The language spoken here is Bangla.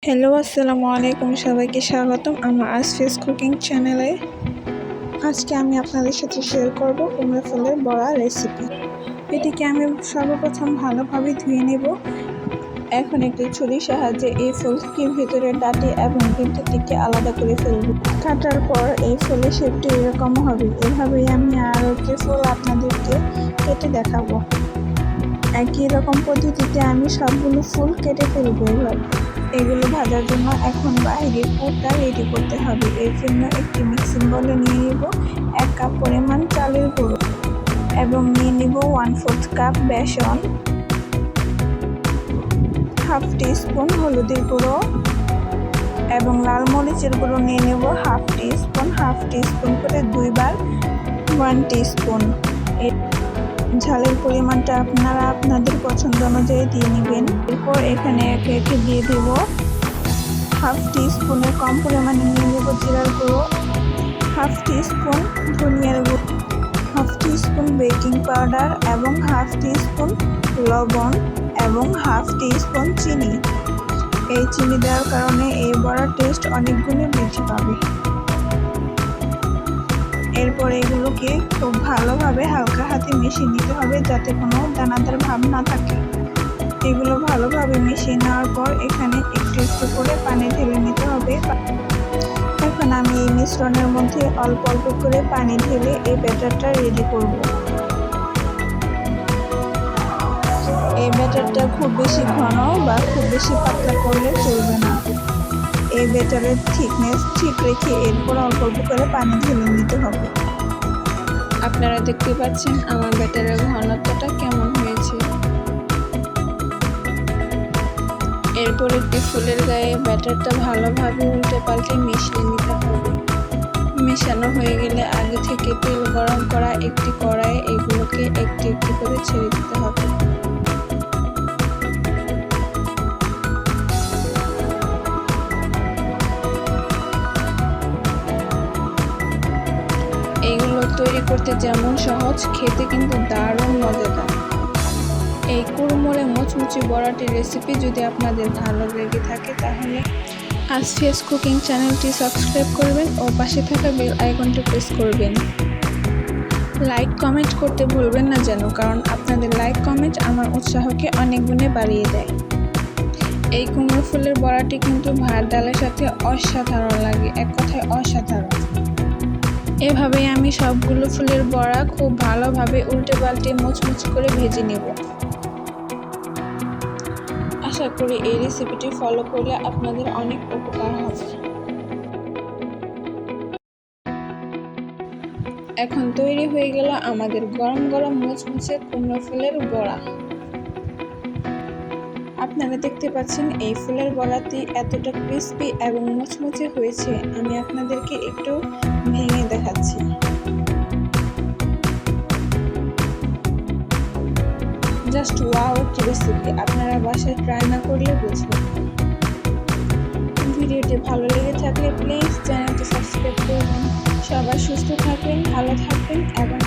হ্যালো, আসসালামু আলাইকুম। সবাইকে স্বাগতম আমার আসফিয়াস কুকিং চ্যানেলে। আজকে আমি আপনাদের সাথে শেয়ার করব কুমড়া ফুলের বড়া রেসিপি। এটিকে আমি সর্বপ্রথম ভালোভাবে ধুয়ে নেব। এখন একটি ছুরির সাহায্যে এই ফুলকে ভিতরে ডাটি এবং ভিতরটিকে আলাদা করে ফেলব। কাটার পর এই ফুলের শেপটি এরকম হবে। এভাবেই আমি আরও একটি ফুল আপনাদেরকে কেটে দেখাবো। একই রকম পদ্ধতিতে আমি সবগুলো ফুল কেটে ফেলবো। এগুলো ভাজার জন্য এখন বাইরের পুরটা রেডি করতে হবে। এর জন্য একটি মিক্সিং বলে নিয়ে নেব 1 কাপ পরিমাণ চালের গুঁড়ো এবং নিয়ে নেব 1/4 কাপ বেসন, হাফ টিস্পুন হলুদের গুঁড়ো এবং লাল মরিচের গুঁড়ো নিয়ে নেব হাফ টিস্পুন করে 2 বার 1 টিস্পুন। ঝালের পরিমাণটা আপনারা আপনাদের পছন্দ অনুযায়ী দিয়ে নেবেন। এরপর এখানে একে একে দিয়ে দেব হাফ টিস্পুনের কম পরিমাণে নিয়ে নেব জিরার গুঁড়ো, হাফ টিস্পুন ধনিয়ার গুঁড়ো, হাফ টিস্পুন বেকিং পাউডার এবং হাফ টিস্পুন লবণ এবং হাফ টিস্পুন চিনি। এই চিনি দেওয়ার কারণে এই বড়ার টেস্ট অনেক গুণে বৃদ্ধি পাবে। এরপর এগুলোকে খুব ভালোভাবে হালকা হাতে মিশিয়ে নিতে হবে যাতে কোনো দানাদার ভাব না থাকে। এগুলো ভালোভাবে মিশিয়ে নেওয়ার পর এখানে একটু একটু করে পানি ঢেলে নিতে হবে। এখন আমি এই মিশ্রণের মধ্যে অল্প অল্প করে পানি ঢেলে এই ব্যাটারটা রেডি করব। এই ব্যাটারটা খুব বেশি ঘন বা খুব বেশি পাতলা করলে চলবে না। এই ব্যাটারের থিকনেস ঠিক রেখে এরপর অল্প অল্প করে পানি ঢেলে নিতে হবে। আপনারা দেখতে পাচ্ছেন আমার ব্যাটারের ঘনত্বটা কেমন হয়েছে। এরপর একটি ফুলের গায়ে ব্যাটারটা ভালোভাবে উল্টে পাল্টে মিশিয়ে নিতে হবে। মেশানো হয়ে গেলে আগে থেকে তেল গরম করা একটি কড়াইয়ে এগুলোকে একটি একটি করে ছেড়ে দিতে হবে। এইগুলো তৈরি করতে যেমন সহজ, খেতে কিন্তু দারুণ মজাদার। এই কুড়মুড়ে মুচমুচে বড়াটির রেসিপি যদি আপনাদের ভালো লেগে থাকে তাহলে আসফিয়াস কুকিং চ্যানেলটি সাবস্ক্রাইব করবেন ও পাশে থাকা বেল আইকনটি প্রেস করবেন। লাইক কমেন্ট করতে ভুলবেন না যেন, কারণ আপনাদের লাইক কমেন্ট আমার উৎসাহকে অনেক গুণে বাড়িয়ে দেয়। এই কুমড়ো ফুলের বড়াটি কিন্তু ভাত ডালের সাথে অসাধারণ লাগে, এক কথায় অসাধারণ। এভাবেই আমি সবগুলো ফুলের বড়া খুব ভালোভাবে উল্টে পাল্টে মুচমুচে করে ভেজে নেব। আশা করি এই রেসিপিটি ফলো করলে আপনাদের অনেক উপকার হবে। এখন তৈরি হয়ে গেল আমাদের গরম গরম মুচমুচে কুমড়ো ফুলের বড়া। আপনারা দেখতে পাচ্ছেন এই ফুলের বড়াটি এতটা ক্রিস্পি এবং মুচমুচে হয়েছে, আমি আপনাদেরকে একটু ভেঙে দেখাচ্ছি। জাস্ট ওয়াও একটি রেসিপি, আপনারা বাসায় ট্রাই না করলে বুঝবেন। ভিডিওটি ভালো লেগে থাকলে প্লিজ চ্যানেলটি সাবস্ক্রাইব করবেন। সবাই সুস্থ থাকবেন, ভালো থাকবেন এবং